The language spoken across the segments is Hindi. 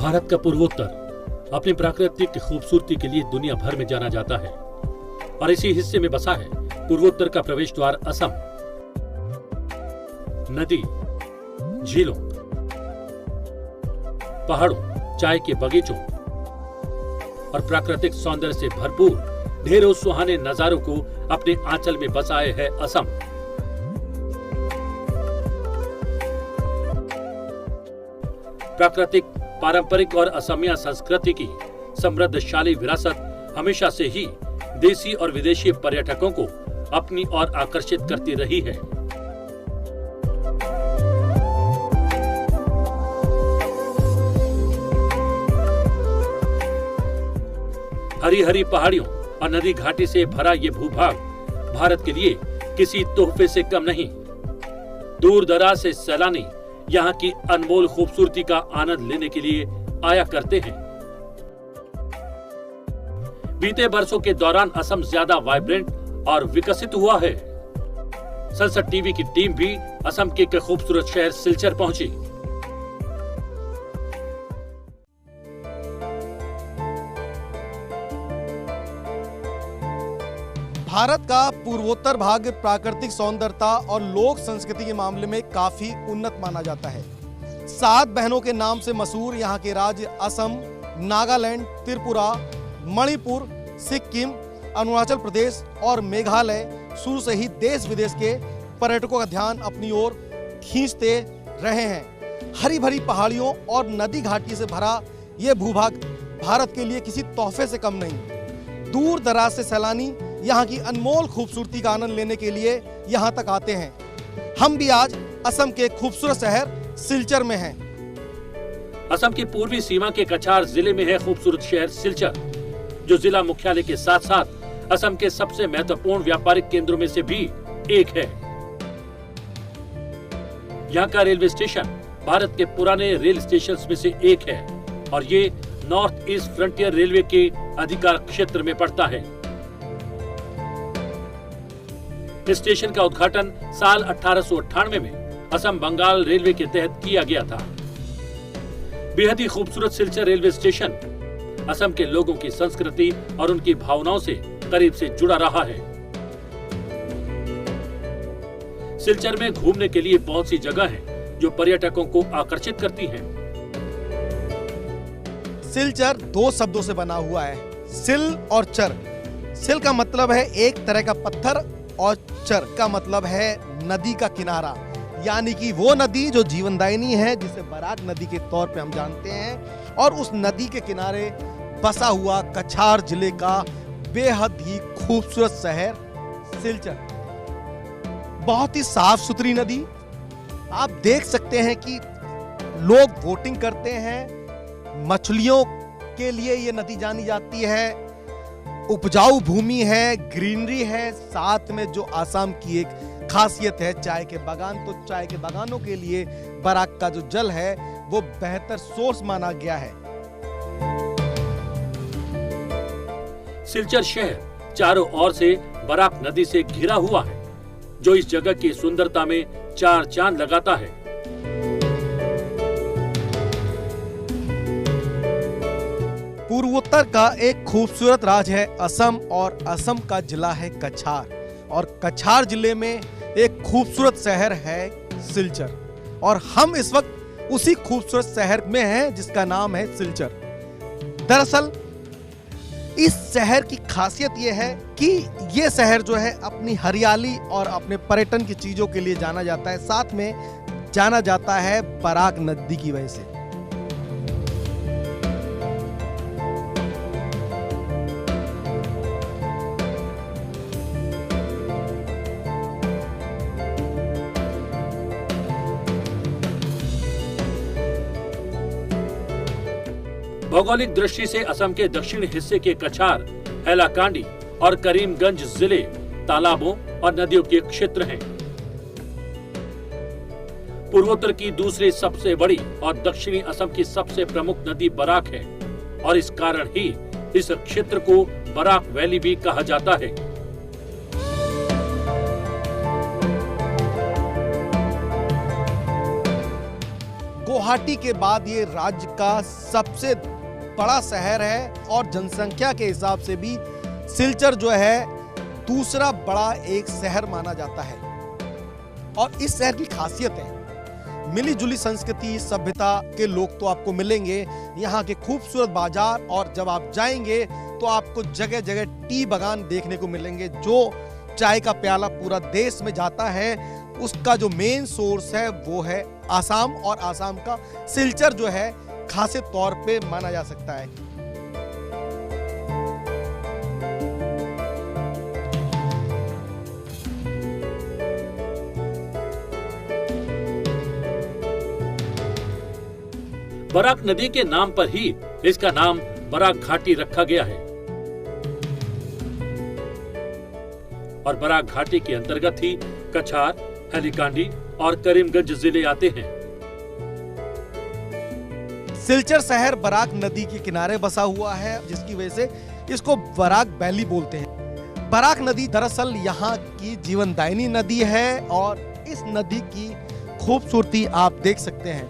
भारत का पूर्वोत्तर अपनी प्राकृतिक खूबसूरती के लिए दुनिया भर में जाना जाता है और इसी हिस्से में बसा है पूर्वोत्तर का प्रवेश द्वार असम। नदी, झीलों, पहाड़ों, चाय के बगीचों और प्राकृतिक सौंदर्य से भरपूर ढेरों सुहाने नजारों को अपने आंचल में बसाए है असम। प्राकृतिक, पारंपरिक और असमिया संस्कृति की समृद्धशाली विरासत हमेशा से ही देसी और विदेशी पर्यटकों को अपनी ओर आकर्षित करती रही है। हरी हरी पहाड़ियों और नदी घाटी से भरा ये भूभाग भारत के लिए किसी तोहफे से कम नहीं। दूर दराज से सैलानी यहाँ की अनमोल खूबसूरती का आनंद लेने के लिए आया करते हैं। बीते बरसों के दौरान असम ज्यादा वाइब्रेंट और विकसित हुआ है। सनसद टीवी की टीम भी असम के खूबसूरत शहर सिलचर पहुंची। भारत का पूर्वोत्तर भाग प्राकृतिक सौंदर्यता और लोक संस्कृति के मामले में काफी उन्नत माना जाता है। 7 बहनों के नाम से मशहूर यहाँ के राज्य असम, नागालैंड, त्रिपुरा, मणिपुर, सिक्किम, अरुणाचल प्रदेश और मेघालय शुरू से ही देश विदेश के पर्यटकों का ध्यान अपनी ओर खींचते रहे हैं। हरी भरी पहाड़ियों और नदी घाटी से भरा ये भूभाग भारत के लिए किसी तोहफे से कम नहीं। दूर दराज से सैलानी यहाँ की अनमोल खूबसूरती का आनंद लेने के लिए यहाँ तक आते हैं। हम भी आज असम के खूबसूरत शहर सिलचर में हैं। असम की पूर्वी सीमा के कछार जिले में है खूबसूरत शहर सिलचर, जो जिला मुख्यालय के साथ साथ असम के सबसे महत्वपूर्ण व्यापारिक केंद्रों में से भी एक है। यहाँ का रेलवे स्टेशन भारत के पुराने रेल स्टेशन में से एक है और ये नॉर्थ ईस्ट फ्रंटियर रेलवे के अधिकार क्षेत्र में पड़ता है। इस स्टेशन का उद्घाटन साल 1898 में असम बंगाल रेलवे के तहत किया गया था। बेहद ही खूबसूरत सिलचर रेलवे स्टेशन असम के लोगों की संस्कृति और उनकी भावनाओं से करीब से जुड़ा रहा है। सिलचर में घूमने के लिए बहुत सी जगह हैं जो पर्यटकों को आकर्षित करती हैं। सिलचर 2 शब्दों से बना हुआ है, सिल और चर। सिल का मतलब है एक तरह का पत्थर और चर का मतलब है नदी का किनारा, यानी कि वो नदी जो जीवनदायिनी है, जिसे बराक नदी के तौर पे हम जानते हैं। और उस नदी के किनारे बसा हुआ कछार जिले का बेहद ही खूबसूरत शहर सिलचर। बहुत ही साफ सुथरी नदी। आप देख सकते हैं कि लोग बोटिंग करते हैं। मछलियों के लिए ये नदी जानी जाती है। उपजाऊ भूमि है, ग्रीनरी है, साथ में जो आसाम की एक खासियत है चाय के बागान, तो चाय के बागानों के लिए बराक का जो जल है वो बेहतर सोर्स माना गया है। सिलचर शहर चारों ओर से बराक नदी से घिरा हुआ है, जो इस जगह की सुंदरता में 4 चांद लगाता है। पूर्वोत्तर का एक खूबसूरत राज्य है असम और असम का जिला है कछार और कछार जिले में एक खूबसूरत शहर है सिलचर और हम इस वक्त उसी खूबसूरत शहर में हैं जिसका नाम है सिलचर। दरअसल इस शहर की खासियत यह है कि ये शहर जो है अपनी हरियाली और अपने पर्यटन की चीजों के लिए जाना जाता है, साथ में जाना जाता है बराक नदी की वजह से। भौगोलिक दृष्टि से असम के दक्षिणी हिस्से के कछार, हैलाकांडी और करीमगंज जिले तालाबों और नदियों के क्षेत्र हैं। पूर्वोत्तर की दूसरी सबसे बड़ी और दक्षिणी असम की सबसे प्रमुख नदी बराक है और इस कारण ही इस क्षेत्र को बराक वैली भी कहा जाता है। गुवाहाटी के बाद ये राज्य का सबसे बड़ा शहर है और जनसंख्या के हिसाब से भी सिलचर जो है दूसरा बड़ा एक शहर माना जाता है। और इस शहर की खासियत है मिली जुली संस्कृति सभ्यता के लोग तो आपको मिलेंगे, यहाँ के खूबसूरत बाजार, और जब आप जाएंगे तो आपको जगह जगह टी बागान देखने को मिलेंगे। जो चाय का प्याला पूरा देश में जाता है उसका जो मेन सोर्स है वो है आसाम, और आसाम का सिलचर जो है खासे तौर पे माना जा सकता है। बराक नदी के नाम पर ही इसका नाम बराक घाटी रखा गया है और बराक घाटी के अंतर्गत ही कछार, हैलीकांडी और करीमगंज जिले आते हैं। सिलचर शहर बराक नदी के किनारे बसा हुआ है, जिसकी वजह से इसको बराक वैली बोलते हैं। बराक नदी दरअसल यहाँ की जीवनदायिनी नदी है और इस नदी की खूबसूरती आप देख सकते हैं।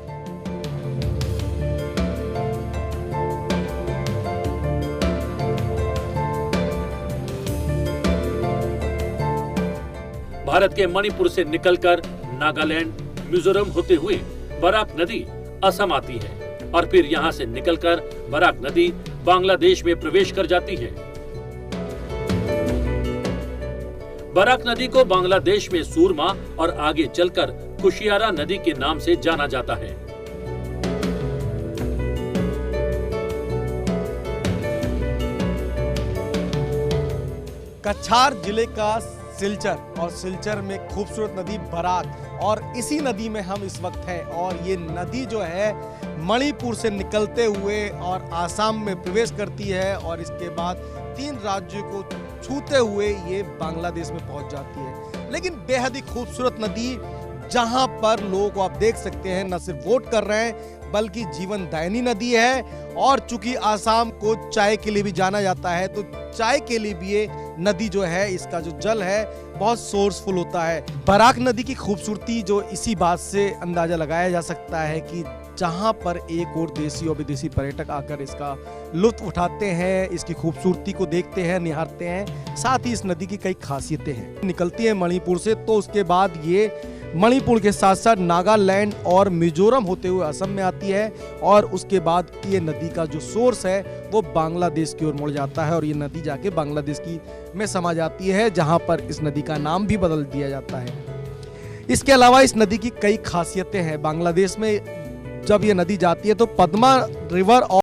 भारत के मणिपुर से निकलकर नागालैंड, मिजोरम होते हुए बराक नदी असम आती है और फिर यहां से निकलकर बराक नदी बांग्लादेश में प्रवेश कर जाती है। बराक नदी को बांग्लादेश में सूरमा और आगे चलकर कुशियारा नदी के नाम से जाना जाता है। कछार जिले का सिलचर, और सिलचर में खूबसूरत नदी बराक, और इसी नदी में हम इस वक्त हैं। और ये नदी जो है मणिपुर से निकलते हुए और आसाम में प्रवेश करती है और इसके बाद 3 राज्यों को छूते हुए ये बांग्लादेश में पहुंच जाती है। लेकिन बेहद ही खूबसूरत नदी, जहां पर लोग आप देख सकते हैं न सिर्फ वोट कर रहे हैं बल्कि जीवनदायिनी नदी है। और चूंकि आसाम को चाय के लिए भी जाना जाता है तो चाय के लिए भी ये नदी जो है, इसका जो जल है बहुत सोर्सफुल होता है। बराक नदी की खूबसूरती जो इसी बात से अंदाजा लगाया जा सकता है कि जहां पर एक और देसी और विदेशी पर्यटक आकर इसका लुत्फ उठाते हैं, इसकी खूबसूरती को देखते हैं, निहारते हैं। साथ ही इस नदी की कई खासियतें हैं। निकलती है मणिपुर से तो उसके बाद ये मणिपुर के साथ साथ नागालैंड और मिजोरम होते हुए असम में आती है और उसके बाद ये नदी का जो सोर्स है वो बांग्लादेश की ओर मुड़ जाता है और ये नदी जाके बांग्लादेश की में समा जाती है, जहां पर इस नदी का नाम भी बदल दिया जाता है। इसके अलावा इस नदी की कई खासियतें हैं। बांग्लादेश में जब ये नदी जाती है तो पद्मा रिवर